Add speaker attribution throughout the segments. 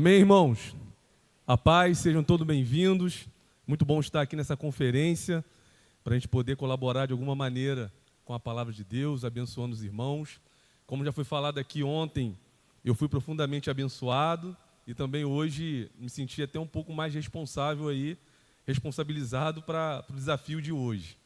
Speaker 1: Amém, irmãos? A paz, sejam todos bem-vindos. Muito bom estar aqui nessa conferência, para a gente poder colaborar de alguma maneira com a palavra de Deus, abençoando os irmãos. Como já foi falado aqui ontem, eu fui profundamente abençoado e também hoje me senti até um pouco mais responsabilizado para o desafio de hoje.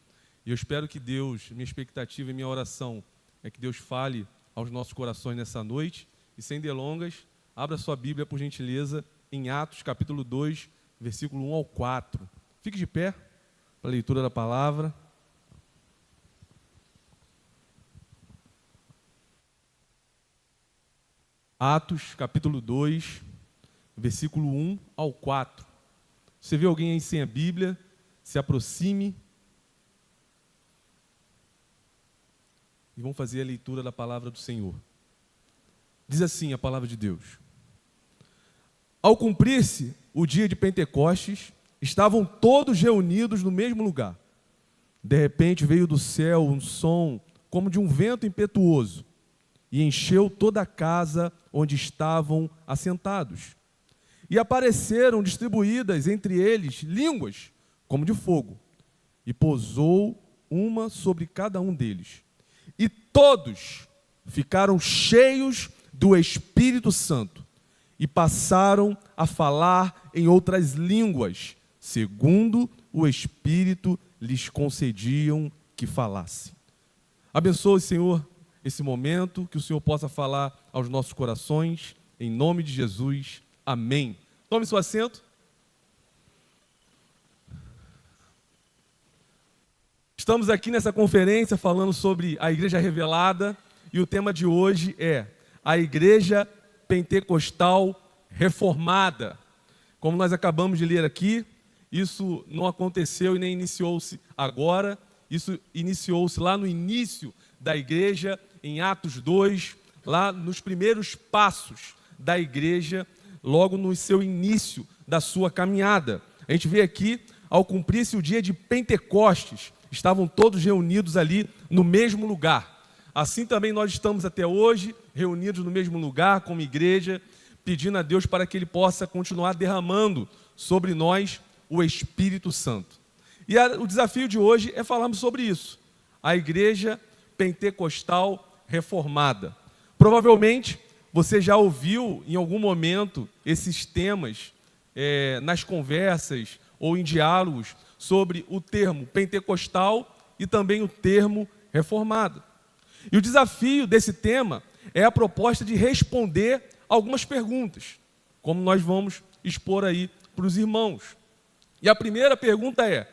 Speaker 1: E eu espero que Deus, minha expectativa e minha oração é que Deus fale aos nossos corações nessa noite. E sem delongas, abra sua Bíblia, por gentileza, em Atos, capítulo 2, versículo 1 ao 4. Fique de pé para a leitura da palavra. Atos, capítulo 2, versículo 1 ao 4. Você vê alguém aí sem a Bíblia, se aproxime. E vamos fazer a leitura da palavra do Senhor. Diz assim a palavra de Deus. Ao cumprir-se o dia de Pentecostes, estavam todos reunidos no mesmo lugar. De repente veio do céu um som como de um vento impetuoso e encheu toda a casa onde estavam assentados. E apareceram distribuídas entre eles línguas como de fogo, e pousou uma sobre cada um deles. E todos ficaram cheios do Espírito Santo e passaram a falar em outras línguas, segundo o Espírito lhes concediam que falassem. Abençoe, Senhor, esse momento, que o Senhor possa falar aos nossos corações, em nome de Jesus. Amém. Tome seu assento. Estamos aqui nessa conferência falando sobre a Igreja Revelada e o tema de hoje é a Igreja Pentecostal Reformada. Como nós acabamos de ler aqui, isso não aconteceu e nem iniciou-se agora, isso iniciou-se lá no início da Igreja, em Atos 2, lá nos primeiros passos da Igreja, logo no seu início da sua caminhada. A gente vê aqui, ao cumprir-se o dia de Pentecostes, estavam todos reunidos ali no mesmo lugar. Assim também nós estamos até hoje, reunidos no mesmo lugar, como igreja, pedindo a Deus para que Ele possa continuar derramando sobre nós o Espírito Santo. E o desafio de hoje é falarmos sobre isso, a Igreja Pentecostal Reformada. Provavelmente você já ouviu em algum momento esses temas nas conversas ou em diálogos sobre o termo pentecostal e também o termo reformado. E o desafio desse tema é a proposta de responder algumas perguntas, como nós vamos expor aí para os irmãos. E a primeira pergunta é: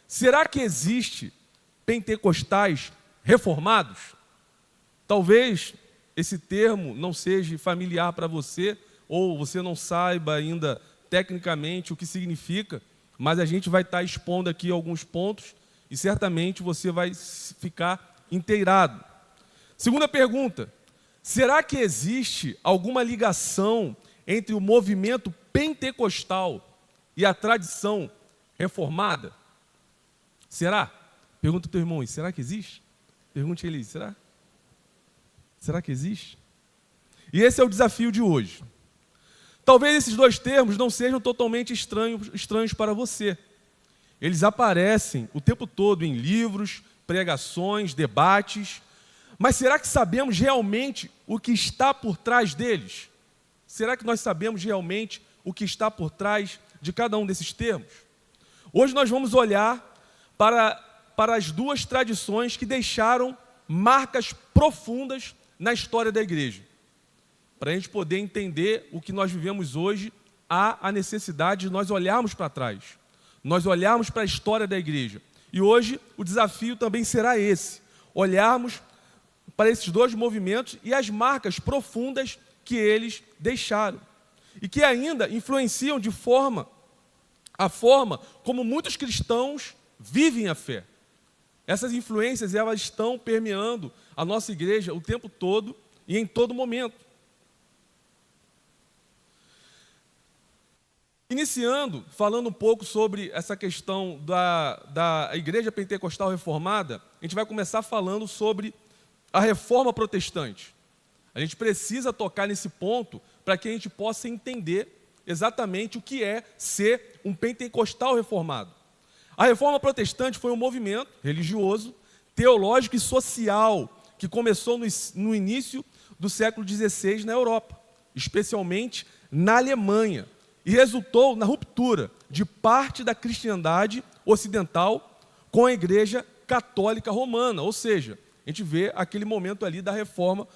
Speaker 1: será que existe pentecostais reformados? Talvez esse termo não seja familiar para você, ou você não saiba ainda tecnicamente o que significa, mas a gente vai estar expondo aqui alguns pontos e certamente você vai ficar inteirado. Segunda pergunta: será que existe alguma ligação entre o movimento pentecostal e a tradição reformada? Será? Pergunta ao teu irmão aí, será que existe? Pergunte ele, será? Será que existe? E esse é o desafio de hoje. Talvez esses dois termos não sejam totalmente estranhos para você. Eles aparecem o tempo todo em livros, pregações, debates. Mas será que sabemos realmente o que está por trás deles? Será que nós sabemos realmente o que está por trás de cada um desses termos? Hoje nós vamos olhar para as duas tradições que deixaram marcas profundas na história da igreja. Para a gente poder entender o que nós vivemos hoje, há a necessidade de nós olharmos para trás, nós olharmos para a história da igreja. E hoje o desafio também será esse, olharmos para esses dois movimentos e as marcas profundas que eles deixaram. E que ainda influenciam a forma como muitos cristãos vivem a fé. Essas influências, elas estão permeando a nossa igreja o tempo todo e em todo momento. Iniciando, falando um pouco sobre essa questão da Igreja Pentecostal Reformada, a gente vai começar falando sobre a Reforma Protestante. A gente precisa tocar nesse ponto para que a gente possa entender exatamente o que é ser um pentecostal reformado. A Reforma Protestante foi um movimento religioso, teológico e social que começou no início do século XVI na Europa, especialmente na Alemanha, e resultou na ruptura de parte da cristandade ocidental com a Igreja Católica Romana, ou seja, a gente vê aquele momento ali da Reforma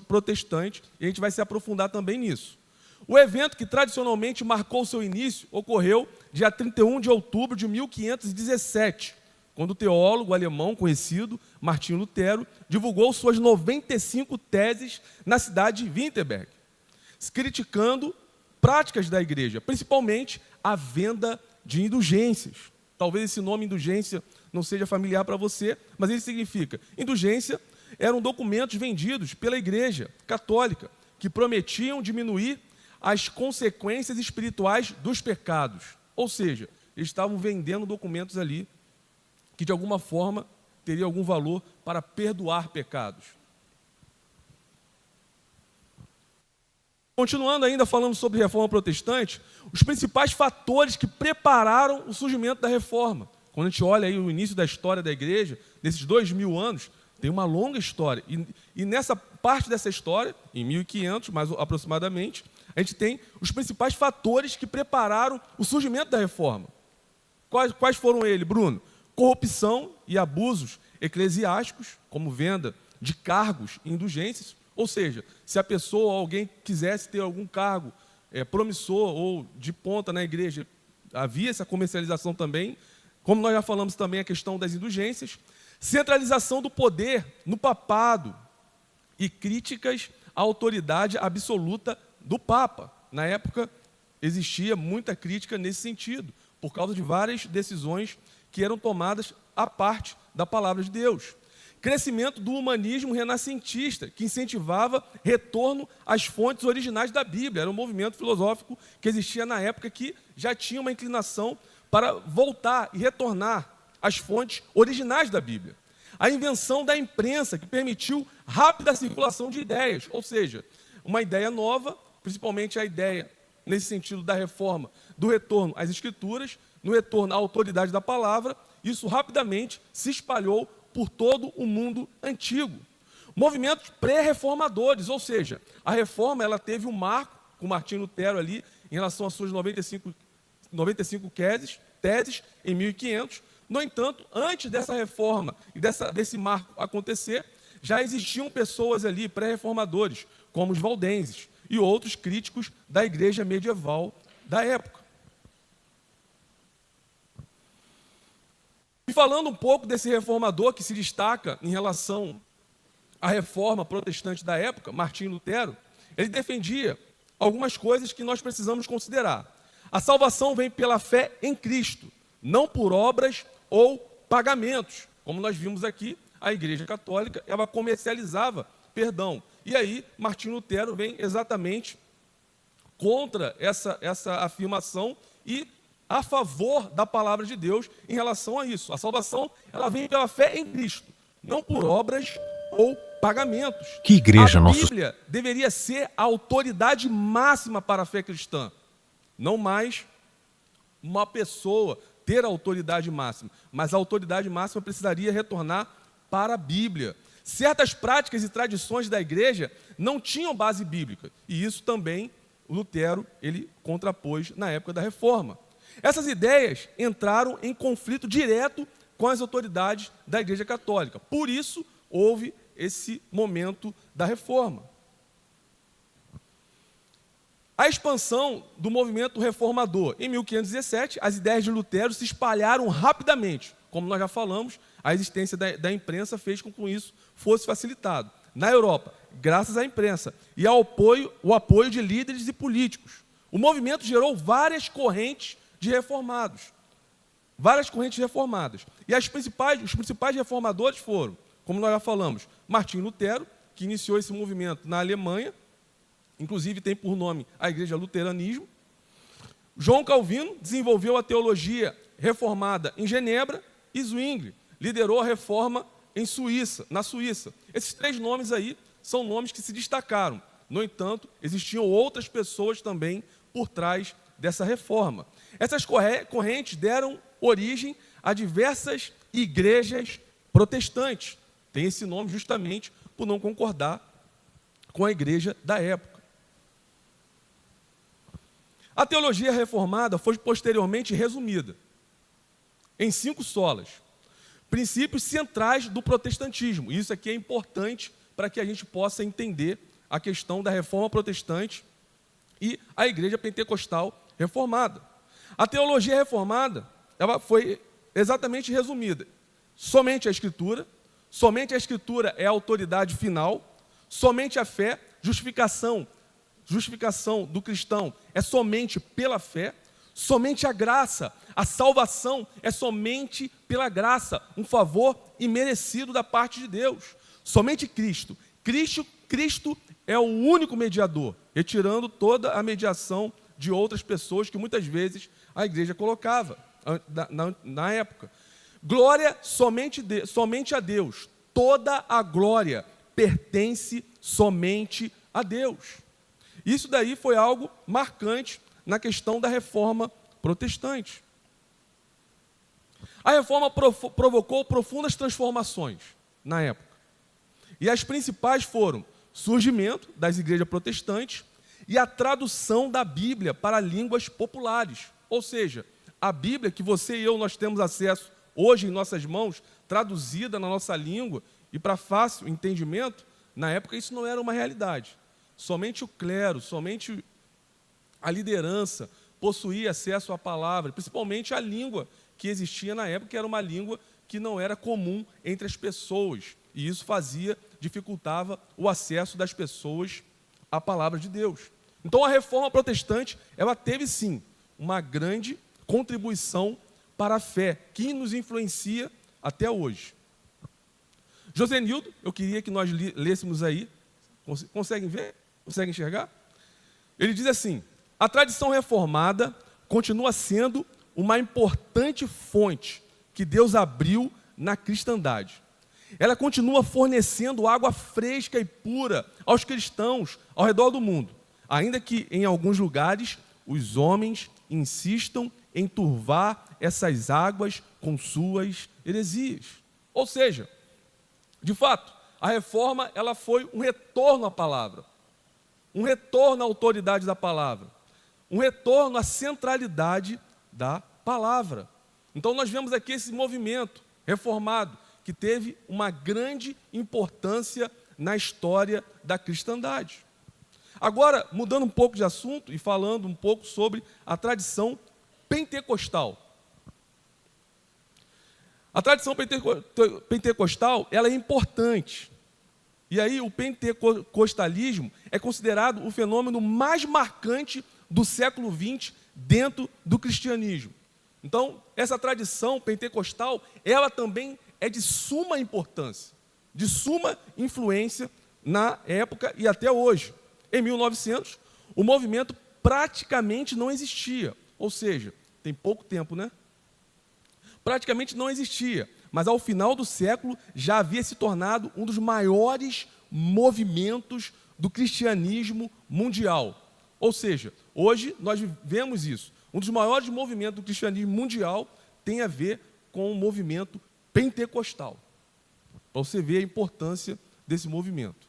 Speaker 1: Protestante e a gente vai se aprofundar também nisso. O evento que tradicionalmente marcou seu início ocorreu dia 31 de outubro de 1517, quando o teólogo alemão conhecido, Martinho Lutero, divulgou suas 95 teses na cidade de Wittenberg, criticando práticas da igreja, principalmente a venda de indulgências. Talvez esse nome indulgência não seja familiar para você, mas ele significa: indulgência eram documentos vendidos pela igreja católica que prometiam diminuir as consequências espirituais dos pecados. Ou seja, eles estavam vendendo documentos ali que de alguma forma teria algum valor para perdoar pecados. Continuando ainda falando sobre reforma protestante, os principais fatores que prepararam o surgimento da reforma. Quando a gente olha aí o início da história da igreja, nesses 2000 anos, tem uma longa história. E nessa parte dessa história, em 1500 mais aproximadamente, a gente tem os principais fatores que prepararam o surgimento da reforma. Quais foram eles, Bruno? Corrupção e abusos eclesiásticos, como venda de cargos e indulgências. Ou seja, se a pessoa ou alguém quisesse ter algum cargo promissor ou de ponta na igreja, havia essa comercialização também. Como nós já falamos também, a questão das indulgências. Centralização do poder no papado e críticas à autoridade absoluta do Papa. Na época, existia muita crítica nesse sentido, por causa de várias decisões que eram tomadas à parte da palavra de Deus. Crescimento do humanismo renascentista, que incentivava retorno às fontes originais da Bíblia. Era um movimento filosófico que existia na época que já tinha uma inclinação para voltar e retornar às fontes originais da Bíblia. A invenção da imprensa, que permitiu rápida circulação de ideias, ou seja, uma ideia nova, principalmente a ideia, nesse sentido da reforma, do retorno às Escrituras, no retorno à autoridade da palavra, isso rapidamente se espalhou por todo o mundo antigo. Movimentos pré-reformadores, ou seja, a reforma ela teve um marco com Martinho Lutero ali, em relação às suas 95 teses em 1500. No entanto, antes dessa reforma e desse marco acontecer, já existiam pessoas ali, pré-reformadores, como os valdenses e outros críticos da igreja medieval da época. E falando um pouco desse reformador que se destaca em relação à reforma protestante da época, Martinho Lutero, ele defendia algumas coisas que nós precisamos considerar. A salvação vem pela fé em Cristo, não por obras ou pagamentos. Como nós vimos aqui, a Igreja Católica, ela comercializava perdão. E aí, Martinho Lutero vem exatamente contra essa afirmação e a favor da palavra de Deus em relação a isso. A salvação, ela vem pela fé em Cristo, não por obras ou pagamentos.
Speaker 2: Que igreja
Speaker 1: a
Speaker 2: nossa?
Speaker 1: Bíblia deveria ser a autoridade máxima para a fé cristã, não mais uma pessoa ter a autoridade máxima, mas a autoridade máxima precisaria retornar para a Bíblia. Certas práticas e tradições da igreja não tinham base bíblica, e isso também o Lutero ele contrapôs na época da Reforma. Essas ideias entraram em conflito direto com as autoridades da Igreja Católica. Por isso, houve esse momento da Reforma. A expansão do movimento reformador. Em 1517, as ideias de Lutero se espalharam rapidamente. Como nós já falamos, a existência da imprensa fez com que isso fosse facilitado. Na Europa, graças à imprensa e o apoio de líderes e políticos. O movimento gerou várias correntes de reformados. E os principais reformadores foram, como nós já falamos, Martinho Lutero, que iniciou esse movimento na Alemanha, inclusive tem por nome a Igreja Luteranismo. João Calvino desenvolveu a teologia reformada em Genebra e Zwingli liderou a reforma na Suíça. Esses três nomes aí são nomes que se destacaram. No entanto, existiam outras pessoas também por trás dessa reforma. Essas correntes deram origem a diversas igrejas protestantes. Tem esse nome justamente por não concordar com a igreja da época. A teologia reformada foi posteriormente resumida em 5 solas, princípios centrais do protestantismo. Isso aqui é importante para que a gente possa entender a questão da reforma protestante e a igreja pentecostal reformada. A teologia reformada, ela foi exatamente resumida. Somente a Escritura é a autoridade final, somente a fé, justificação do cristão é somente pela fé, somente a graça, a salvação é somente pela graça, um favor imerecido da parte de Deus. Somente Cristo. Cristo é o único mediador, retirando toda a mediação de outras pessoas que muitas vezes a igreja colocava na época. Glória somente a Deus. Toda a glória pertence somente a Deus. Isso daí foi algo marcante na questão da reforma protestante. A reforma provocou profundas transformações na época. E as principais foram o surgimento das igrejas protestantes e a tradução da Bíblia para línguas populares. Ou seja, a Bíblia que você e eu nós temos acesso hoje em nossas mãos, traduzida na nossa língua e para fácil entendimento, na época isso não era uma realidade. Somente o clero, somente a liderança possuía acesso à palavra, principalmente a língua que existia na época, que era uma língua que não era comum entre as pessoas. E isso dificultava o acesso das pessoas à palavra de Deus. Então a reforma protestante, ela teve sim uma grande contribuição para a fé, que nos influencia até hoje. Josenildo, eu queria que nós lêssemos aí, conseguem ver? Conseguem enxergar? Ele diz assim: a tradição reformada continua sendo uma importante fonte que Deus abriu na cristandade. Ela continua fornecendo água fresca e pura aos cristãos ao redor do mundo, ainda que em alguns lugares os homens insistam em turvar essas águas com suas heresias. Ou seja, de fato, a reforma ela foi um retorno à palavra, um retorno à autoridade da palavra, um retorno à centralidade da palavra. Então nós vemos aqui esse movimento reformado que teve uma grande importância na história da cristandade. Agora, mudando um pouco de assunto e falando um pouco sobre a tradição pentecostal. A tradição pentecostal ela é importante. E aí o pentecostalismo é considerado o fenômeno mais marcante do século XX dentro do cristianismo. Então, essa tradição pentecostal, ela também é de suma importância, de suma influência na época e até hoje. Em 1900, o movimento praticamente não existia, ou seja, tem pouco tempo, né? Praticamente não existia, mas ao final do século já havia se tornado um dos maiores movimentos do cristianismo mundial. Ou seja, hoje nós vemos isso. Um dos maiores movimentos do cristianismo mundial tem a ver com o movimento pentecostal. Para você ver a importância desse movimento.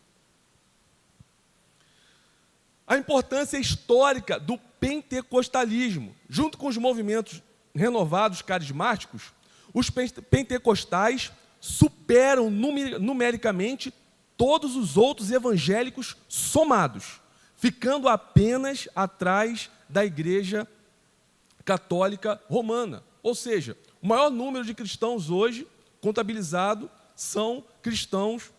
Speaker 1: A importância histórica do pentecostalismo, junto com os movimentos renovados carismáticos, os pentecostais superam numericamente todos os outros evangélicos somados, ficando apenas atrás da Igreja Católica Romana. Ou seja, o maior número de cristãos hoje contabilizado são cristãos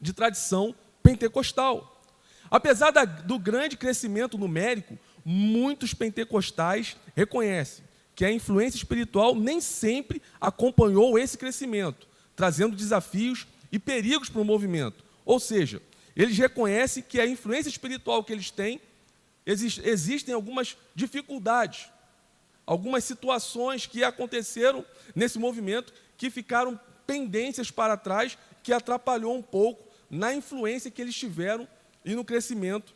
Speaker 1: de tradição pentecostal. Apesar do grande crescimento numérico, muitos pentecostais reconhecem que a influência espiritual nem sempre acompanhou esse crescimento, trazendo desafios e perigos para o movimento. Ou seja, eles reconhecem que a influência espiritual que eles têm, existem algumas dificuldades, algumas situações que aconteceram nesse movimento que ficaram pendências para trás, que atrapalhou um pouco na influência que eles tiveram e no crescimento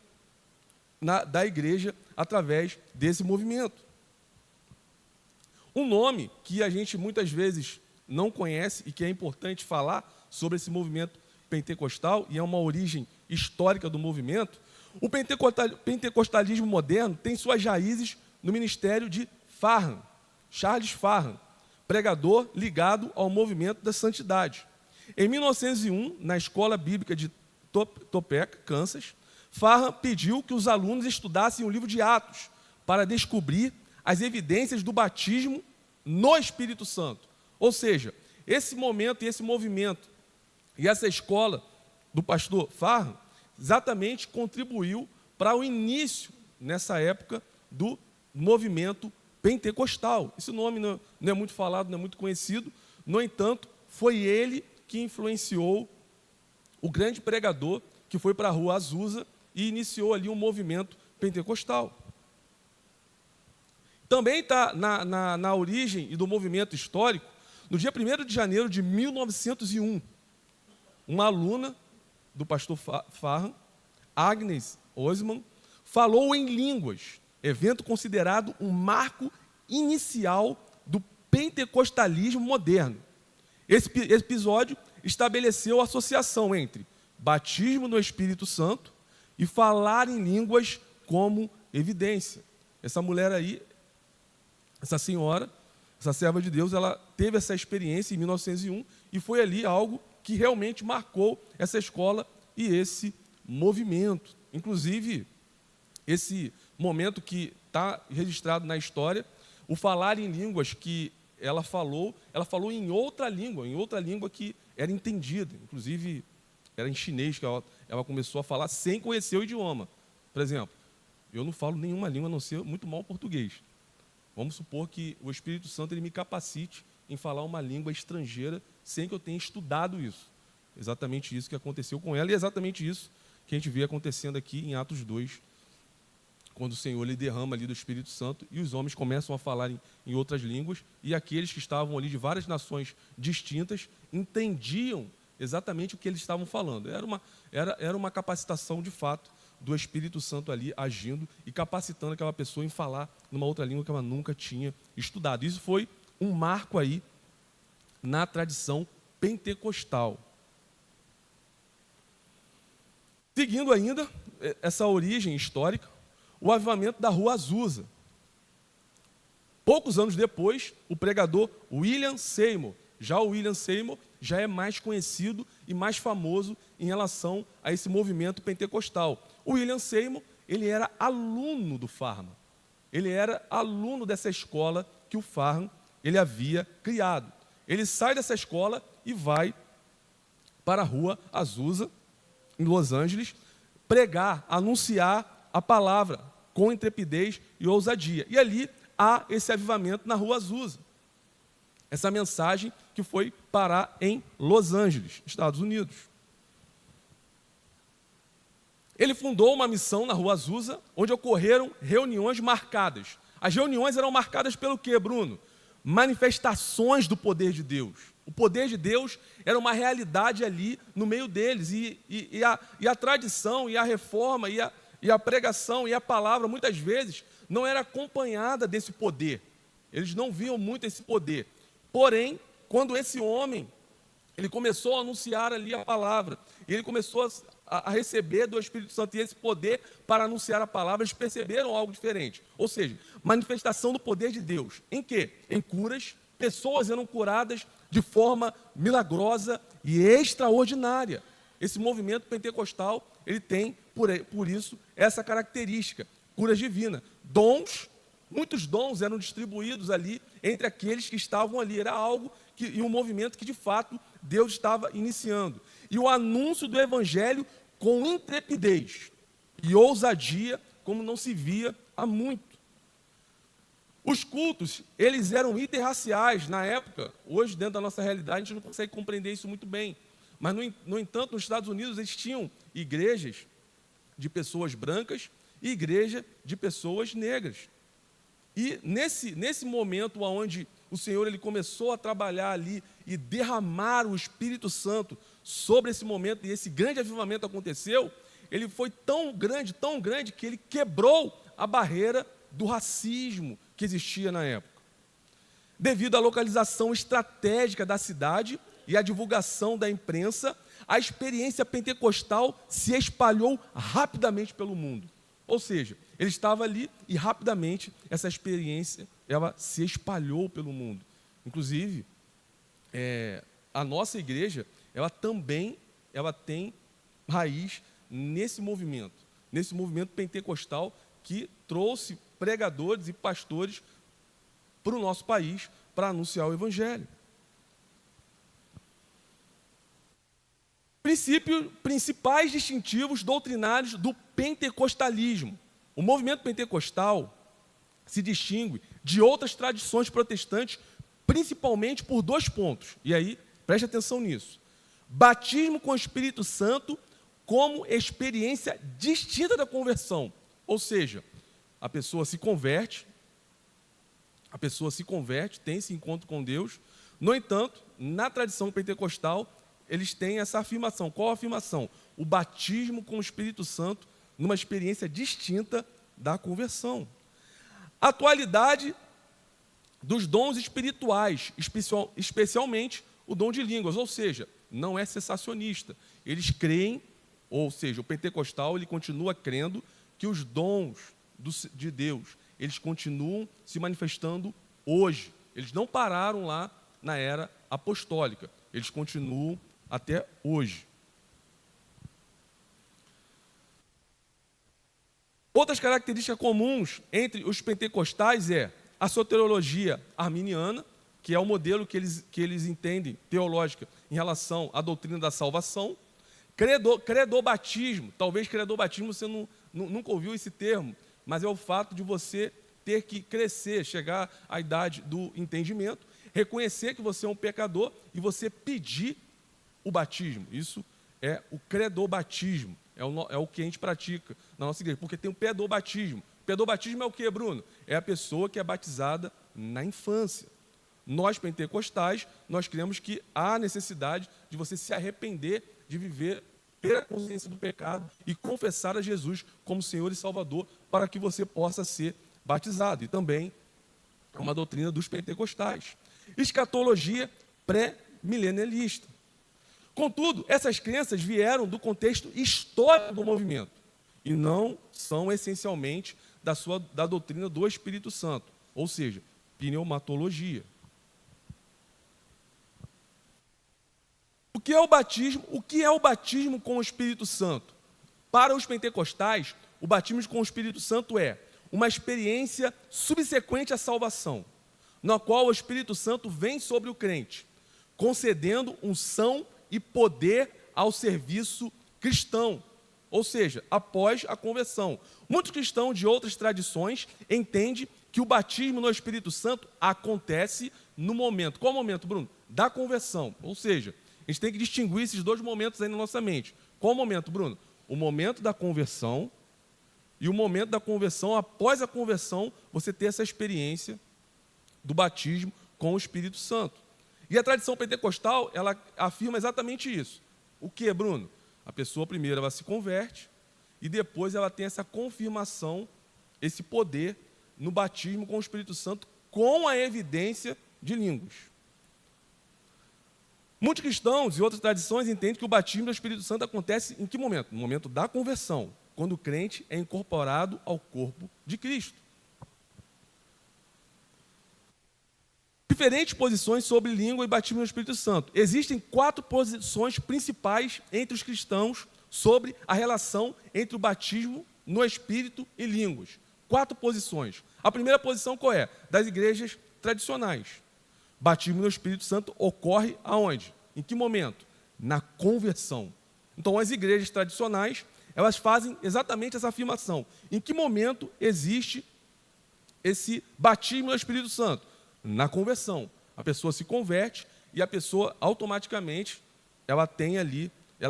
Speaker 1: da igreja através desse movimento. Um nome que a gente muitas vezes não conhece e que é importante falar sobre esse movimento pentecostal, e é uma origem histórica do movimento, o pentecostalismo moderno tem suas raízes no ministério de Farham, Charles Farham, pregador ligado ao movimento da santidade. Em 1901, na escola bíblica de Topeka, Kansas, Farham pediu que os alunos estudassem o livro de Atos para descobrir as evidências do batismo no Espírito Santo. Ou seja, esse momento e esse movimento e essa escola do pastor Farham exatamente contribuiu para o início, nessa época, do movimento pentecostal. Esse nome não é muito falado, não é muito conhecido, no entanto, foi ele que influenciou o grande pregador que foi para a rua Azusa e iniciou ali um movimento pentecostal. Também está na origem e do movimento histórico, no dia 1º de janeiro de 1901, uma aluna do pastor Farham, Agnes Osman, falou em línguas, evento considerado um marco inicial do pentecostalismo moderno. Esse episódio estabeleceu a associação entre batismo no Espírito Santo e falar em línguas como evidência. Essa mulher aí, essa senhora, essa serva de Deus, ela teve essa experiência em 1901 e foi ali algo que realmente marcou essa escola e esse movimento. Inclusive, esse momento que está registrado na história, o falar em línguas que ela falou em outra língua que era entendida. Inclusive, era em chinês que ela começou a falar sem conhecer o idioma. Por exemplo, eu não falo nenhuma língua, a não ser muito mal português. Vamos supor que o Espírito Santo ele me capacite em falar uma língua estrangeira sem que eu tenha estudado isso. Exatamente isso que aconteceu com ela e exatamente isso que a gente vê acontecendo aqui em Atos 2, quando o Senhor lhe derrama ali do Espírito Santo e os homens começam a falar em outras línguas e aqueles que estavam ali de várias nações distintas entendiam exatamente o que eles estavam falando. Era uma capacitação de fato do Espírito Santo ali agindo e capacitando aquela pessoa em falar numa outra língua que ela nunca tinha estudado. Isso foi um marco aí na tradição pentecostal. Seguindo ainda essa origem histórica, o avivamento da rua Azusa. Poucos anos depois, o pregador William Seymour, já o William Seymour já é mais conhecido e mais famoso em relação a esse movimento pentecostal. O William Seymour, ele era aluno do Farham. Ele era aluno dessa escola que o Farham ele havia criado. Ele sai dessa escola e vai para a rua Azusa, em Los Angeles, pregar, anunciar a palavra com intrepidez e ousadia. E ali há esse avivamento na rua Azusa. Essa mensagem que foi parar em Los Angeles, Estados Unidos. Ele fundou uma missão na rua Azusa, onde ocorreram reuniões marcadas. As reuniões eram marcadas pelo quê, Bruno? Manifestações do poder de Deus. O poder de Deus era uma realidade ali no meio deles. E a tradição, e a reforma, e a pregação, e a palavra, muitas vezes, não era acompanhada desse poder. Eles não viam muito esse poder. Porém, quando esse homem, ele começou a anunciar ali a palavra, e ele começou a receber do Espírito Santo e esse poder para anunciar a palavra, eles perceberam algo diferente. Ou seja, manifestação do poder de Deus. Em quê? Em curas. Pessoas eram curadas de forma milagrosa e extraordinária. Esse movimento pentecostal, ele tem, por isso, essa característica, curas divinas. Dons, muitos dons eram distribuídos ali entre aqueles que estavam ali. Era algo e um movimento que, de fato, Deus estava iniciando. E o anúncio do Evangelho com intrepidez e ousadia, como não se via há muito. Os cultos, eles eram interraciais na época. Hoje, dentro da nossa realidade, a gente não consegue compreender isso muito bem. Mas, no entanto, nos Estados Unidos, eles tinham igrejas de pessoas brancas e igreja de pessoas negras. E nesse momento onde o Senhor ele começou a trabalhar ali e derramar o Espírito Santo sobre esse momento, e esse grande avivamento aconteceu, ele foi tão grande, que ele quebrou a barreira do racismo que existia na época. Devido à localização estratégica da cidade e à divulgação da imprensa, a experiência pentecostal se espalhou rapidamente pelo mundo. Ou seja, ele estava ali e rapidamente essa experiência ela se espalhou pelo mundo. Inclusive, a nossa igreja, ela também tem raiz nesse movimento pentecostal que trouxe pregadores e pastores para o nosso país para anunciar o Evangelho. Principais distintivos doutrinários do pentecostalismo. O movimento pentecostal se distingue de outras tradições protestantes, principalmente por 2 pontos. E aí, preste atenção nisso. Batismo com o Espírito Santo como experiência distinta da conversão. Ou seja, a pessoa se converte, tem esse encontro com Deus. No entanto, na tradição pentecostal, eles têm essa afirmação. Qual a afirmação? O batismo com o Espírito Santo numa experiência distinta da conversão. Atualidade dos dons espirituais, especialmente o dom de línguas, ou seja, não é cessacionista. Eles creem, ou seja, o pentecostal ele continua crendo que os dons de Deus, eles continuam se manifestando hoje. Eles não pararam lá na era apostólica, eles continuam até hoje. Outras características comuns entre os pentecostais é a soteriologia arminiana, que é o modelo que eles entendem teológica em relação à doutrina da salvação. Credobatismo, talvez credobatismo você nunca ouviu esse termo, mas é o fato de você ter que crescer, chegar à idade do entendimento, reconhecer que você é um pecador e você pedir o batismo. Isso é o credobatismo, é o que a gente pratica na nossa igreja, porque tem o pedobatismo. Pedobatismo é o que, Bruno? É a pessoa que é batizada na infância. Nós, pentecostais, nós cremos que há necessidade de você se arrepender, de viver, ter a consciência do pecado e confessar a Jesus como Senhor e Salvador para que você possa ser batizado. E também é uma doutrina dos pentecostais. Escatologia pré-milenialista. Contudo, essas crenças vieram do contexto histórico do movimento e não são essencialmente da doutrina do Espírito Santo, ou seja, pneumatologia. O que é o batismo? O que é o batismo com o Espírito Santo? Para os pentecostais, o batismo com o Espírito Santo é uma experiência subsequente à salvação, na qual o Espírito Santo vem sobre o crente, concedendo unção e poder ao serviço cristão, ou seja, após a conversão. Muitos cristãos de outras tradições entendem que o batismo no Espírito Santo acontece no momento. Qual momento, Bruno? Da conversão. Ou seja, a gente tem que distinguir esses 2 momentos aí na nossa mente. Qual o momento, Bruno? O momento da conversão e o momento da conversão, após a conversão, você ter essa experiência do batismo com o Espírito Santo. E a tradição pentecostal, ela afirma exatamente isso. O que, Bruno? A pessoa primeiro ela se converte e depois ela tem essa confirmação, esse poder no batismo com o Espírito Santo, com a evidência de línguas. Muitos cristãos e outras tradições entendem que o batismo do Espírito Santo acontece em que momento? No momento da conversão, quando o crente é incorporado ao corpo de Cristo. Diferentes posições sobre língua e batismo no Espírito Santo. Existem 4 posições principais entre os cristãos sobre a relação entre o batismo no Espírito e línguas. 4 posições. A primeira posição qual é? Das igrejas tradicionais. Batismo no Espírito Santo ocorre aonde? Em que momento? Na conversão. Então, as igrejas tradicionais, elas fazem exatamente essa afirmação. Em que momento existe esse batismo no Espírito Santo? Na conversão. A pessoa se converte e a pessoa automaticamente ela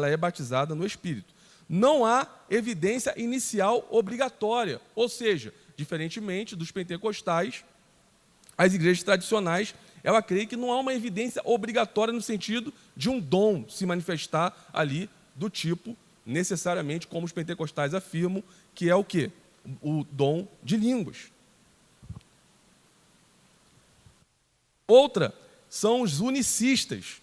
Speaker 1: é batizada no Espírito. Não há evidência inicial obrigatória, ou seja, diferentemente dos pentecostais, as igrejas tradicionais, ela crê que não há uma evidência obrigatória no sentido de um dom se manifestar ali do tipo, necessariamente, como os pentecostais afirmam, que é o quê? O dom de línguas. Outra são os unicistas,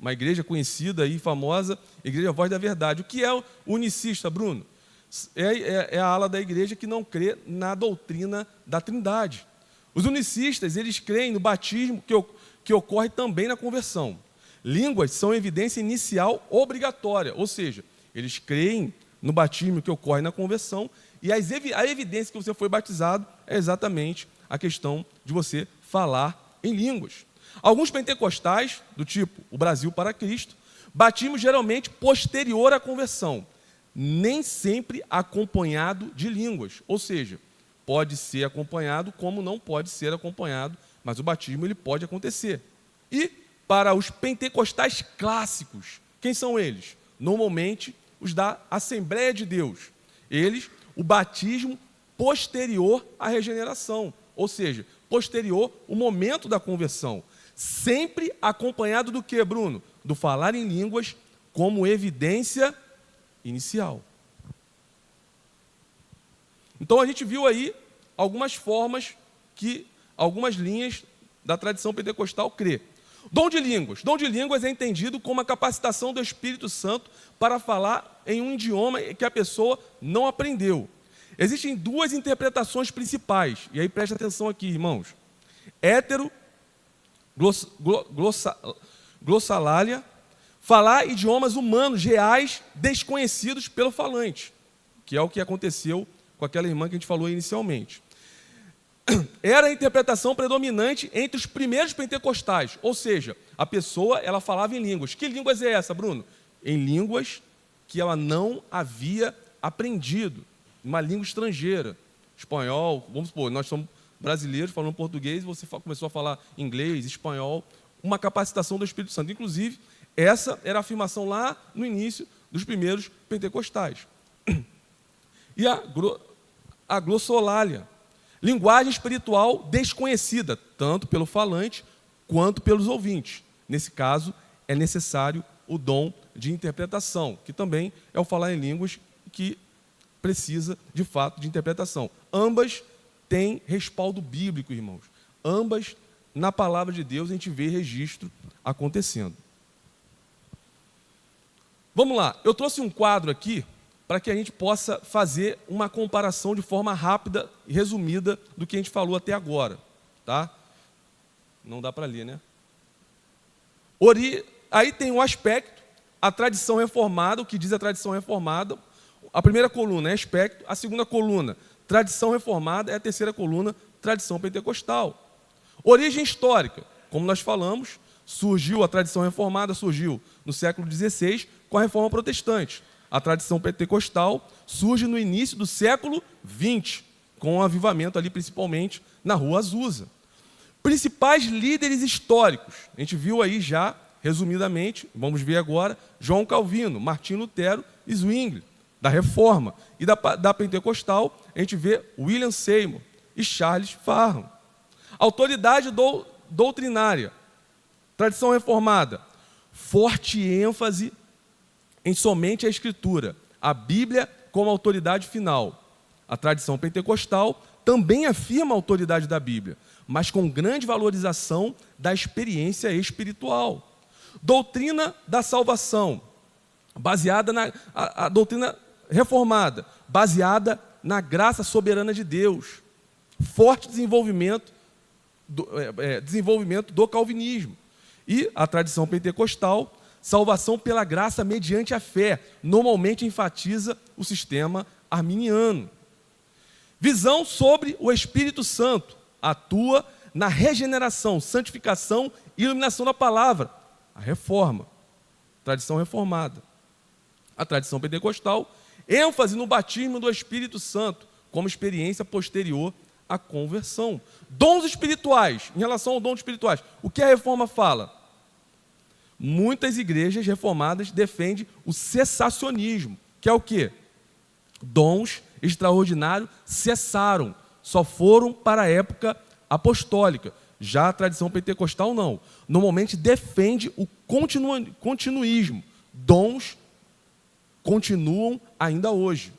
Speaker 1: uma igreja conhecida e famosa, Igreja Voz da Verdade. O que é o unicista, Bruno? É a ala da igreja que não crê na doutrina da Trindade. Os unicistas, eles creem no batismo que ocorre também na conversão. Línguas são evidência inicial obrigatória, ou seja, eles creem no batismo que ocorre na conversão e a evidência que você foi batizado é exatamente a questão de você falar em línguas. Alguns pentecostais, do tipo o Brasil para Cristo, batismo geralmente posterior à conversão, nem sempre acompanhado de línguas, ou seja, pode ser acompanhado como não pode ser acompanhado, mas o batismo ele pode acontecer. E para os pentecostais clássicos, quem são eles? Normalmente os da Assembleia de Deus. Eles, o batismo posterior à regeneração, ou seja, posterior ao momento da conversão, sempre acompanhado do que, Bruno? Do falar em línguas como evidência inicial. Então a gente viu aí algumas formas que algumas linhas da tradição pentecostal crê. Dom de línguas. Dom de línguas é entendido como a capacitação do Espírito Santo para falar em um idioma que a pessoa não aprendeu. Existem duas interpretações principais, e aí preste atenção aqui, irmãos. Glossolalia, falar idiomas humanos reais desconhecidos pelo falante, que é o que aconteceu com aquela irmã que a gente falou inicialmente. Era a interpretação predominante entre os primeiros pentecostais, ou seja, a pessoa ela falava em línguas. Que línguas é essa, Bruno? Em línguas que ela não havia aprendido, uma língua estrangeira, espanhol, vamos supor, nós somos brasileiros falando português, você começou a falar inglês, espanhol, uma capacitação do Espírito Santo. Inclusive, essa era a afirmação lá no início dos primeiros pentecostais. E a glossolalia, linguagem espiritual desconhecida, tanto pelo falante quanto pelos ouvintes. Nesse caso, é necessário o dom de interpretação, que também é o falar em línguas que precisa, de fato, de interpretação. Ambas têm respaldo bíblico, irmãos. Ambas, na palavra de Deus, a gente vê registro acontecendo. Vamos lá, eu trouxe um quadro aqui para que a gente possa fazer uma comparação de forma rápida e resumida do que a gente falou até agora. Tá? Não dá para ler, né? Aí tem um aspecto, a tradição reformada, o que diz a tradição reformada. A primeira coluna é aspecto, a segunda coluna, tradição reformada, é a terceira coluna, tradição pentecostal. Origem histórica, como nós falamos, a tradição reformada surgiu no século XVI com a reforma protestante. A tradição pentecostal surge no início do século XX, com o avivamento ali, principalmente, na Rua Azusa. Principais líderes históricos, a gente viu aí já, resumidamente, vamos ver agora, João Calvino, Martinho Lutero e Zwingli, da Reforma. E da Pentecostal, a gente vê William Seymour e Charles Farram. Autoridade doutrinária, tradição reformada, forte ênfase em somente a Escritura, a Bíblia como autoridade final. A tradição pentecostal também afirma a autoridade da Bíblia, mas com grande valorização da experiência espiritual. Doutrina da salvação, baseada a doutrina reformada, baseada na graça soberana de Deus. Forte desenvolvimento do calvinismo. E a tradição pentecostal, salvação pela graça mediante a fé, normalmente enfatiza o sistema arminiano. Visão sobre o Espírito Santo, atua na regeneração, santificação e iluminação da palavra. A reforma, tradição reformada. A tradição pentecostal, ênfase no batismo do Espírito Santo, como experiência posterior à conversão. Dons espirituais, em relação aos dons espirituais, o que a reforma fala? Muitas igrejas reformadas defendem o cessacionismo, que é o quê? Dons extraordinários cessaram, só foram para a época apostólica. Já a tradição pentecostal não. Normalmente defende o continuismo, dons continuam ainda hoje.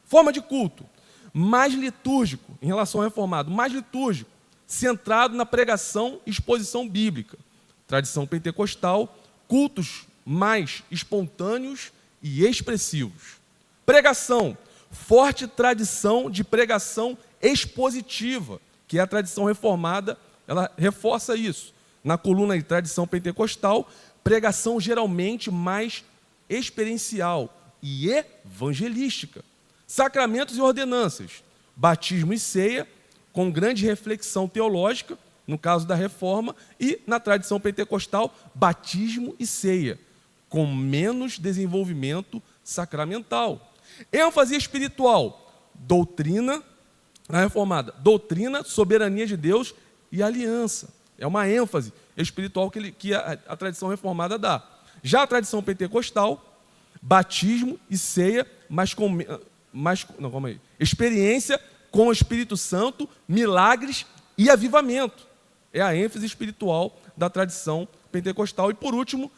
Speaker 1: Forma de culto, mais litúrgico, em relação ao reformado, mais litúrgico, centrado na pregação e exposição bíblica. Tradição pentecostal, cultos mais espontâneos e expressivos. Pregação, forte tradição de pregação expositiva, que é a tradição reformada, ela reforça isso. Na coluna de tradição pentecostal, pregação geralmente mais experiencial e evangelística. Sacramentos e ordenanças, batismo e ceia, com grande reflexão teológica, no caso da reforma, e na tradição pentecostal, batismo e ceia, com menos desenvolvimento sacramental. ênfase espiritual, doutrina, na reformada, doutrina, soberania de Deus e aliança. É uma ênfase espiritual que a tradição reformada dá. Já a tradição pentecostal, batismo e ceia, experiência com o Espírito Santo, milagres e avivamento. É a ênfase espiritual da tradição pentecostal. E por último,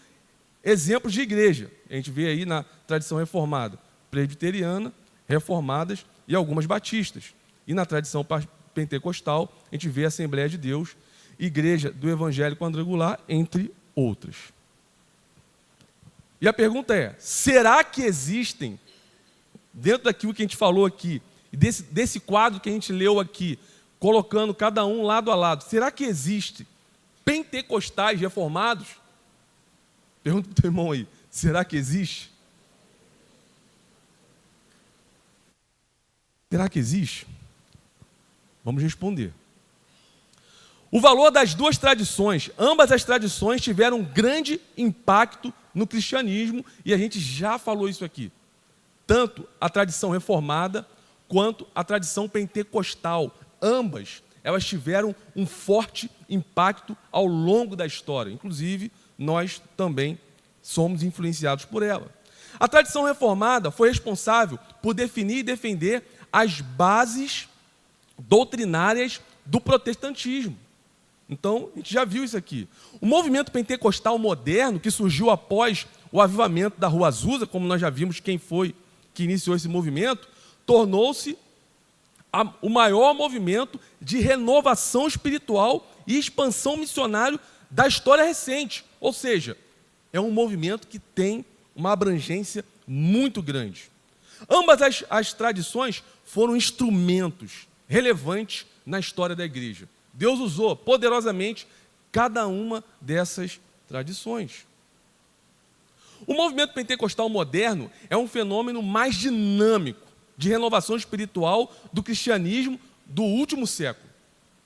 Speaker 1: exemplos de igreja. A gente vê aí na tradição reformada, presbiteriana, reformadas e algumas batistas. E na tradição pentecostal, a gente vê a Assembleia de Deus, Igreja do Evangelho Quadrangular, entre outras. E a pergunta é, será que existem, dentro daquilo que a gente falou aqui, desse quadro que a gente leu aqui, colocando cada um lado a lado, será que existe pentecostais reformados? Pergunta para o teu irmão aí, será que existe? Será que existe? Vamos responder. O valor das duas tradições, ambas as tradições tiveram um grande impacto no cristianismo, e a gente já falou isso aqui. Tanto a tradição reformada, quanto a tradição pentecostal. Ambas, elas tiveram um forte impacto ao longo da história. Inclusive, nós também somos influenciados por ela. A tradição reformada foi responsável por definir e defender as bases doutrinárias do protestantismo. Então, a gente já viu isso aqui. O movimento pentecostal moderno, que surgiu após o avivamento da Rua Azusa, como nós já vimos quem foi que iniciou esse movimento, tornou-se o maior movimento de renovação espiritual e expansão missionária da história recente. Ou seja, é um movimento que tem uma abrangência muito grande. Ambas as tradições foram instrumentos relevantes na história da igreja. Deus usou poderosamente cada uma dessas tradições. O movimento pentecostal moderno é um fenômeno mais dinâmico de renovação espiritual do cristianismo do último século.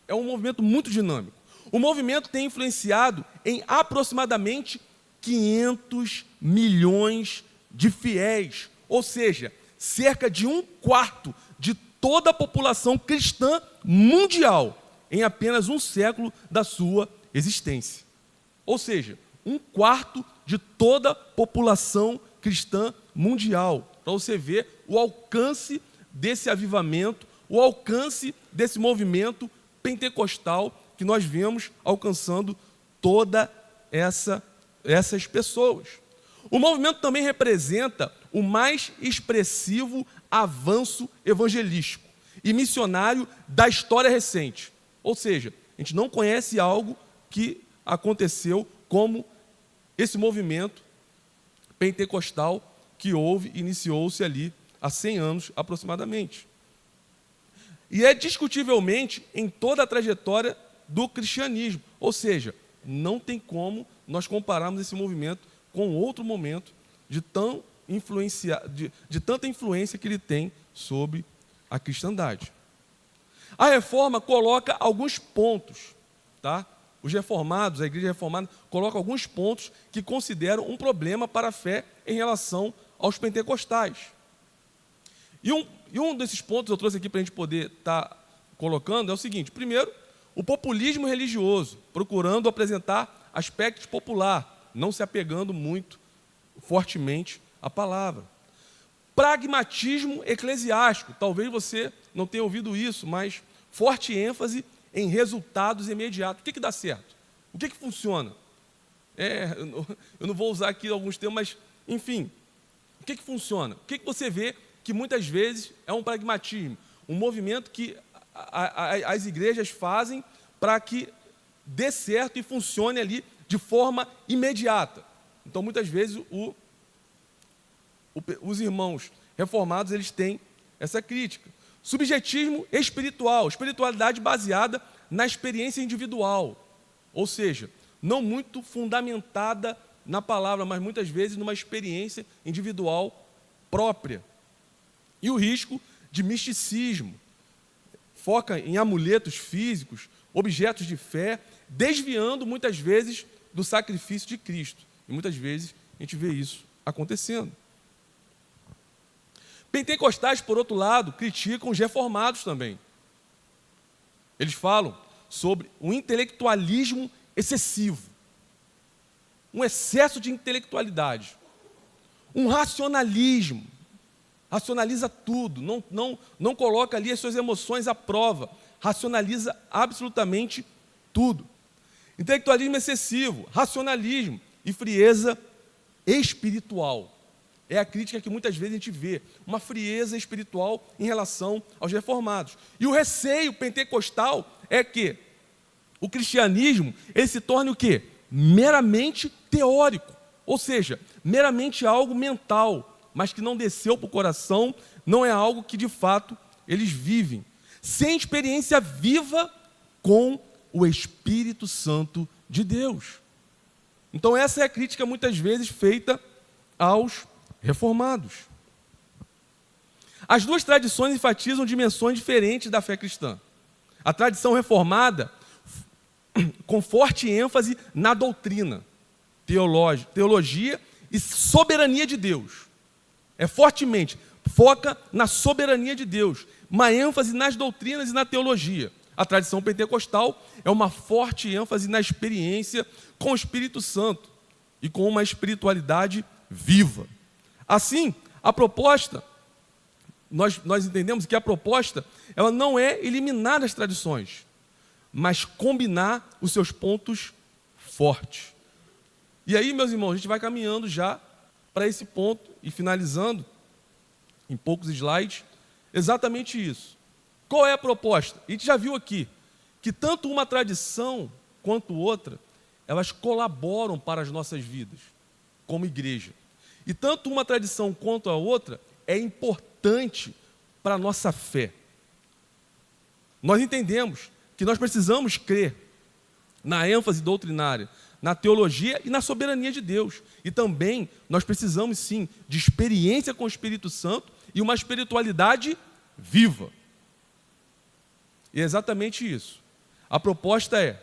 Speaker 1: É um movimento muito dinâmico. O movimento tem influenciado em aproximadamente 500 milhões de fiéis, ou seja, cerca de 1/4 de toda a população cristã mundial em apenas um século da sua existência. Ou seja, 1/4 de toda a população cristã mundial. Para você ver o alcance desse avivamento, o alcance desse movimento pentecostal que nós vemos alcançando toda essas pessoas. O movimento também representa o mais expressivo avanço evangelístico e missionário da história recente. Ou seja, a gente não conhece algo que aconteceu como esse movimento pentecostal que iniciou-se ali há 100 anos aproximadamente. E é discutivelmente em toda a trajetória do cristianismo. Ou seja, não tem como nós compararmos esse movimento com outro momento de tanta influência que ele tem sobre a cristandade. A reforma coloca alguns pontos, tá? Os reformados, a igreja reformada, coloca alguns pontos que consideram um problema para a fé em relação aos pentecostais. E um desses pontos eu trouxe aqui para a gente poder estar colocando é o seguinte: primeiro, o populismo religioso, procurando apresentar aspectos popular, não se apegando muito fortemente à palavra. Pragmatismo eclesiástico, talvez você não tenha ouvido isso, mas forte ênfase em resultados imediatos. O que dá certo? O que funciona? Eu não vou usar aqui alguns termos, mas, enfim, O que funciona? O que você vê que muitas vezes é um pragmatismo, um movimento que as igrejas fazem para que dê certo e funcione ali de forma imediata. Então, muitas vezes, os irmãos reformados, eles têm essa crítica. Subjetismo espiritual, espiritualidade baseada na experiência individual, ou seja, não muito fundamentada na palavra, mas muitas vezes numa experiência individual própria. E o risco de misticismo, foca em amuletos físicos, objetos de fé, desviando muitas vezes do sacrifício de Cristo. E muitas vezes a gente vê isso acontecendo. Pentecostais, por outro lado, criticam os reformados também. Eles falam sobre um intelectualismo excessivo, um excesso de intelectualidade, um racionalismo, racionaliza tudo, não coloca ali as suas emoções à prova, racionaliza absolutamente tudo. Intelectualismo excessivo, racionalismo e frieza espiritual. É a crítica que muitas vezes a gente vê, uma frieza espiritual em relação aos reformados. E o receio pentecostal é que o cristianismo, ele se torne o quê? Meramente teórico, ou seja, meramente algo mental, mas que não desceu para o coração, não é algo que de fato eles vivem, sem experiência viva com o Espírito Santo de Deus. Então essa é a crítica muitas vezes feita aos reformados. As duas tradições enfatizam dimensões diferentes da fé cristã. A tradição reformada, com forte ênfase na doutrina, teologia e soberania de Deus. Fortemente, foca na soberania de Deus, uma ênfase nas doutrinas e na teologia. A tradição pentecostal é uma forte ênfase na experiência com o Espírito Santo e com uma espiritualidade viva. Assim, a proposta, nós entendemos que a proposta, ela não é eliminar as tradições, mas combinar os seus pontos fortes. E aí, meus irmãos, a gente vai caminhando já para esse ponto e finalizando, em poucos slides, exatamente isso. Qual é a proposta? A gente já viu aqui que tanto uma tradição quanto outra, elas colaboram para as nossas vidas, como igreja. E tanto uma tradição quanto a outra é importante para a nossa fé. Nós entendemos que nós precisamos crer na ênfase doutrinária, na teologia e na soberania de Deus. E também nós precisamos, sim, de experiência com o Espírito Santo e uma espiritualidade viva. E é exatamente isso. A proposta é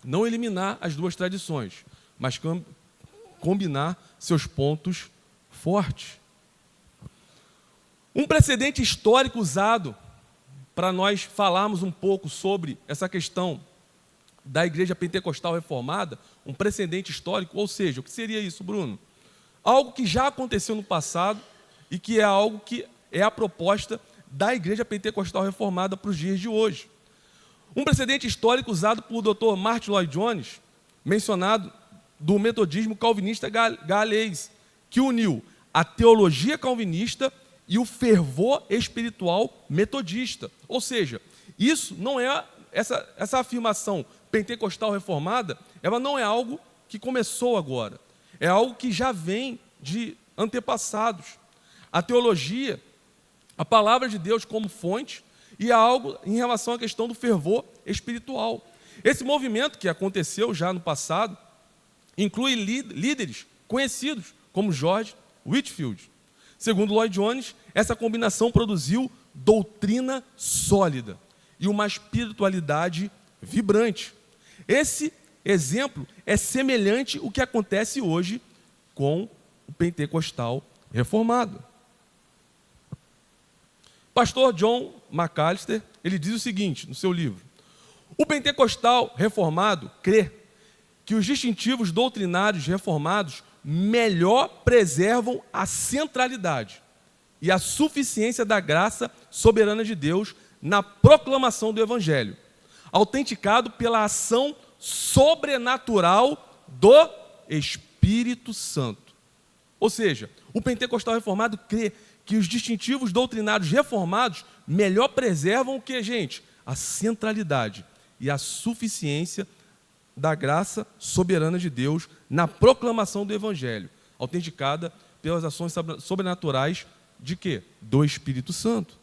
Speaker 1: não eliminar as duas tradições, mas combinar seus pontos fortes. Um precedente histórico usado para nós falarmos um pouco sobre essa questão da Igreja Pentecostal Reformada, um precedente histórico, ou seja, o que seria isso, Bruno? Algo que já aconteceu no passado e que é algo que é a proposta da Igreja Pentecostal Reformada para os dias de hoje. Um precedente histórico usado por Dr. Martyn Lloyd-Jones, mencionado do metodismo calvinista galês, que uniu a teologia calvinista e o fervor espiritual metodista. Ou seja, isso não é essa afirmação pentecostal reformada, ela não é algo que começou agora, é algo que já vem de antepassados. A teologia, a palavra de Deus como fonte, e há algo em relação à questão do fervor espiritual. Esse movimento que aconteceu já no passado inclui líderes conhecidos como George Whitefield. Segundo Lloyd-Jones, essa combinação produziu doutrina sólida e uma espiritualidade vibrante. Esse exemplo é semelhante ao que acontece hoje com o pentecostal reformado. Pastor John MacAllister, ele diz o seguinte no seu livro: o pentecostal reformado crê que os distintivos doutrinários reformados melhor preservam a centralidade e a suficiência da graça soberana de Deus na proclamação do Evangelho, autenticado pela ação sobrenatural do Espírito Santo. Ou seja, o pentecostal reformado crê que os distintivos doutrinários reformados melhor preservam o que, gente? A centralidade e a suficiência da graça soberana de Deus na proclamação do Evangelho, autenticada pelas ações sobrenaturais de quê? Do Espírito Santo.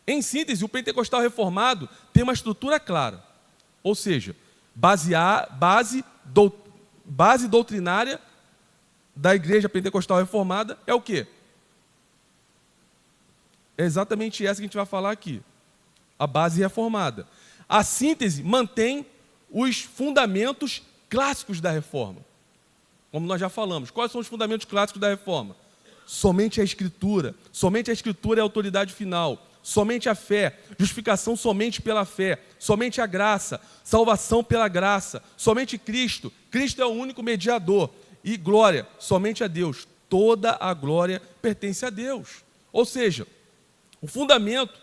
Speaker 1: Em síntese, o pentecostal reformado tem uma estrutura clara, ou seja, base doutrinária da igreja pentecostal reformada é o quê? É exatamente essa que a gente vai falar aqui, a base reformada. A síntese mantém os fundamentos clássicos da reforma, como nós já falamos. Quais são os fundamentos clássicos da reforma? Somente a Escritura é a autoridade final, somente a fé, justificação somente pela fé, somente a graça, salvação pela graça, somente Cristo é o único mediador, e glória somente a Deus, toda a glória pertence a Deus. Ou seja, o fundamento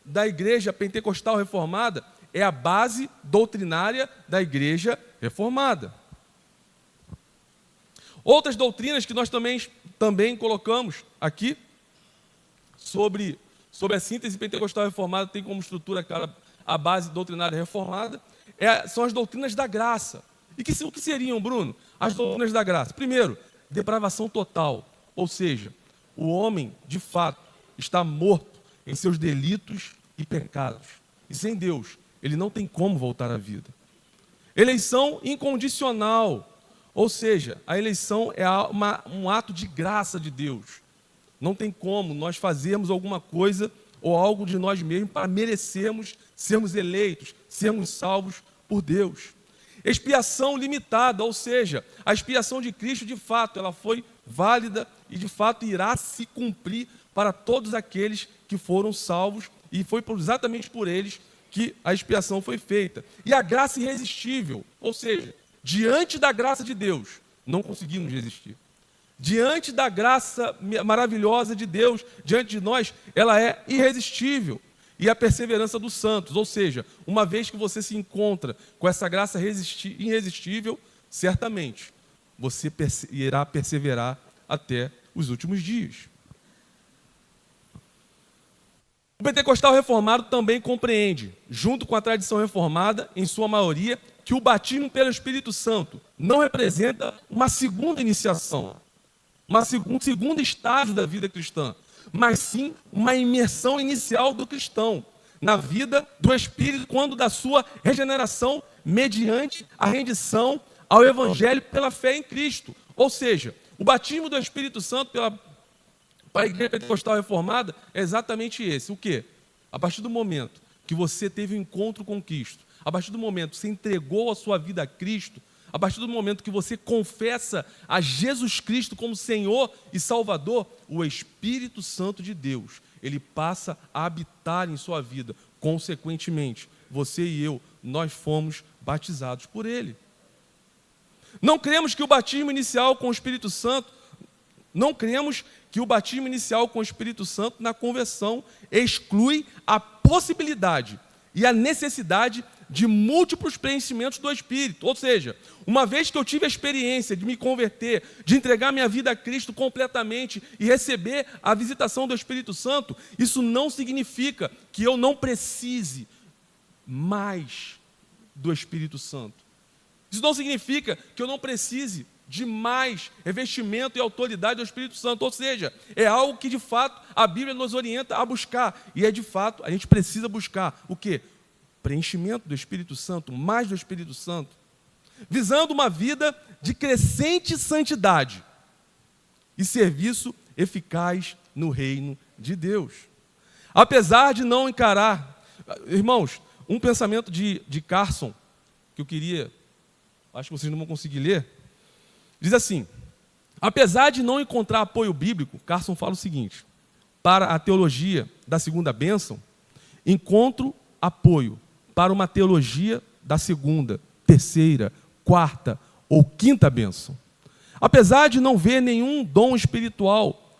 Speaker 1: da igreja pentecostal reformada é a base doutrinária da igreja reformada. Outras doutrinas que nós também colocamos aqui sobre a síntese pentecostal reformada, tem como estrutura a base doutrinária reformada, são as doutrinas da graça. E o que seriam, Bruno? As doutrinas da graça. Primeiro, depravação total, ou seja, o homem, de fato, está morto em seus delitos e pecados. E sem Deus, ele não tem como voltar à vida. Eleição incondicional, ou seja, a eleição é um ato de graça de Deus. Não tem como nós fazermos alguma coisa ou algo de nós mesmos para merecermos sermos eleitos, sermos salvos por Deus. Expiação limitada, ou seja, a expiação de Cristo, de fato, ela foi válida e, de fato, irá se cumprir para todos aqueles que foram salvos, e foi exatamente por eles que a expiação foi feita. E a graça irresistível, ou seja, diante da graça de Deus, não conseguimos resistir. Diante da graça maravilhosa de Deus, diante de nós, ela é irresistível. E a perseverança dos santos, ou seja, uma vez que você se encontra com essa graça irresistível, certamente você irá perseverar até os últimos dias. O pentecostal reformado também compreende, junto com a tradição reformada, em sua maioria, que o batismo pelo Espírito Santo não representa uma segunda iniciação, um segundo estágio da vida cristã, mas sim uma imersão inicial do cristão na vida do Espírito, quando da sua regeneração, mediante a rendição ao Evangelho pela fé em Cristo. Ou seja, o batismo do Espírito Santo para a igreja pentecostal reformada é exatamente esse. O quê? A partir do momento que você teve um encontro com Cristo, a partir do momento que você entregou a sua vida a Cristo, a partir do momento que você confessa a Jesus Cristo como Senhor e Salvador, o Espírito Santo de Deus, ele passa a habitar em sua vida. Consequentemente, você e eu, nós fomos batizados por ele. Não cremos que o batismo inicial com o Espírito Santo, na conversão exclui a possibilidade e a necessidade de múltiplos preenchimentos do Espírito. Ou seja, uma vez que eu tive a experiência de me converter, de entregar minha vida a Cristo completamente e receber a visitação do Espírito Santo, isso não significa que eu não precise mais do Espírito Santo. Isso não significa que eu não precise de mais revestimento e autoridade do Espírito Santo. Ou seja, é algo que de fato a Bíblia nos orienta a buscar. E é de fato, a gente precisa buscar o quê? Preenchimento do Espírito Santo, mais do Espírito Santo, visando uma vida de crescente santidade e serviço eficaz no reino de Deus. Apesar de não encarar, irmãos, um pensamento de Carson, que eu queria, acho que vocês não vão conseguir ler, diz assim: apesar de não encontrar apoio bíblico, Carson fala o seguinte: para a teologia da segunda bênção, encontro apoio para uma teologia da segunda, terceira, quarta ou quinta bênção. Apesar de não ver nenhum dom espiritual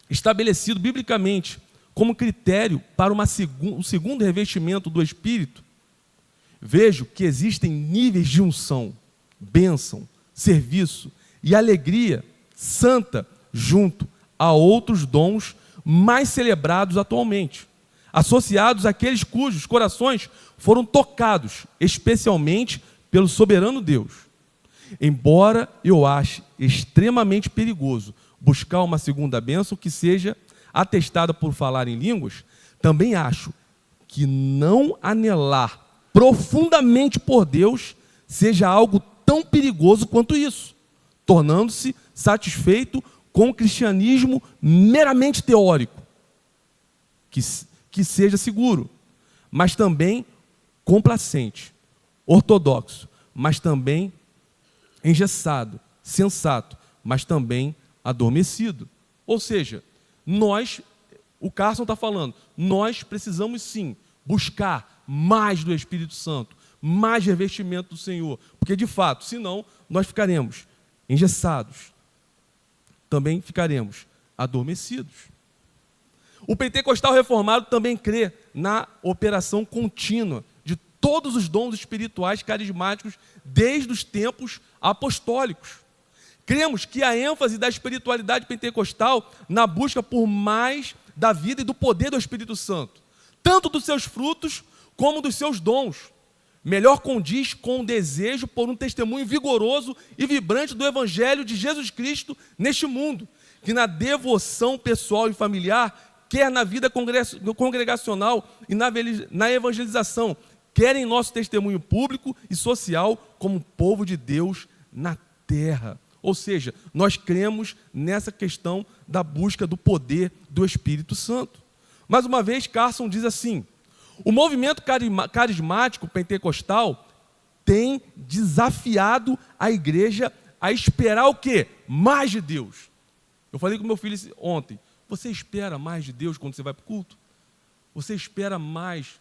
Speaker 1: estabelecido biblicamente como critério para um segundo revestimento do Espírito, vejo que existem níveis de unção bênção, serviço e alegria santa junto a outros dons mais celebrados atualmente, associados àqueles cujos corações foram tocados especialmente pelo soberano Deus. Embora eu ache extremamente perigoso buscar uma segunda bênção que seja atestada por falar em línguas, também acho que não anelar profundamente por Deus seja algo tão perigoso quanto isso, tornando-se satisfeito com o cristianismo meramente teórico, que seja seguro, mas também complacente, ortodoxo, mas também engessado, sensato, mas também adormecido. Ou seja, o Carson está falando, nós precisamos sim buscar mais do Espírito Santo, mais revestimento do Senhor, porque de fato, senão nós ficaremos engessados, também ficaremos adormecidos. O pentecostal reformado também crê na operação contínua de todos os dons espirituais carismáticos desde os tempos apostólicos. Cremos que a ênfase da espiritualidade pentecostal na busca por mais da vida e do poder do Espírito Santo, tanto dos seus frutos como dos seus dons, melhor condiz com o desejo por um testemunho vigoroso e vibrante do Evangelho de Jesus Cristo neste mundo, que na devoção pessoal e familiar, quer na vida congregacional e na evangelização, quer em nosso testemunho público e social como povo de Deus na terra. Ou seja, nós cremos nessa questão da busca do poder do Espírito Santo. Mais uma vez, Carson diz assim: o movimento carismático pentecostal tem desafiado a igreja a esperar o quê? Mais de Deus. Eu falei com meu filho ontem, você espera mais de Deus quando você vai para o culto? Você espera mais,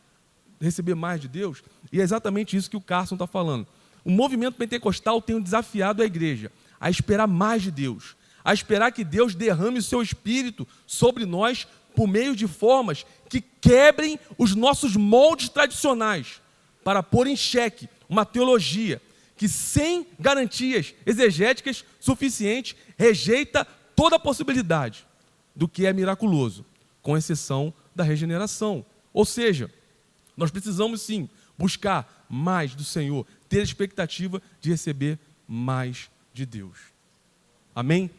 Speaker 1: receber mais de Deus? E é exatamente isso que o Carson está falando. O movimento pentecostal tem desafiado a igreja a esperar mais de Deus, a esperar que Deus derrame o seu Espírito sobre nós por meio de formas que quebrem os nossos moldes tradicionais, para pôr em xeque uma teologia que, sem garantias exegéticas suficientes, rejeita toda a possibilidade do que é miraculoso, com exceção da regeneração. Ou seja, nós precisamos sim buscar mais do Senhor, ter a expectativa de receber mais de Deus. Amém?